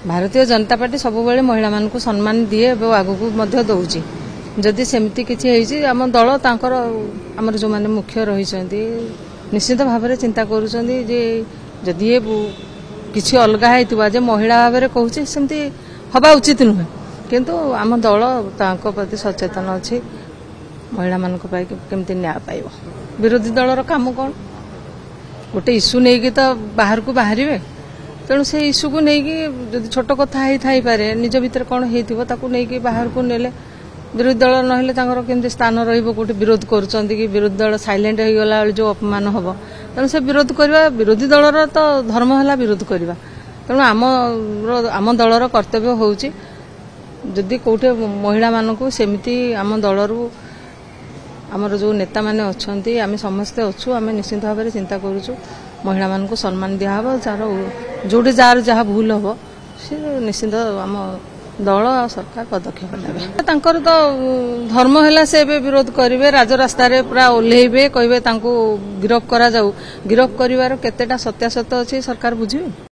Bharatiya Janata party सबुबले महिला मानकु सम्मान दिए एवं आगकू मध्य दउची जदि सेमती किछि हेइछि आम दल तांकर हमर जो माने मुख्य रहिसंती निश्चित भाव में चिंता करूछंती जे जदि ए किछि अलगा हेतिबा जे महिला भाव में कहूछि सेमती हबा उचित नुहे किंतु आम दल तांको प्रति सचेतन अछि महिला मानक पाई केमती न्याय पाइबो। विरोधी दलर काम कोन गोटे इश्यू नहीं कि तो बाहर को बाहरिबे तेणु से इश्यू को लेकिन जब छोट कथा ही पारे निज भीतर कौन हो बाहर को नेले विरोधी दल ना केमती स्थान रोटे विरोध कर विरोधी दल साइलेंट हो गला जो अपमान हम तेणु से विरोध करवा विरोधी दलर तो धर्म है विरोध करवा तेणु आम दलर कर्तव्य होउची जदि कौटे महिला मानक सेमती आम दलरू आमर जो नेता माने अच्छी आम समस्ते अच्छु आम निश्चित भाव में चिंता करूँ महिला मानक सम्मान दिहब जार जोटी जार जहाँ भूल हम सी निश्चित आम दल आ सरकार पदक्षेप नेबे तांकर तो धर्म है से विरोध करेंगे राजरास्त पूरा ओह्लैबे कहे गिरफ करा जाऊ गिरफ कर केतेटा सत्यासत्य अच्छी सरकार बुझे।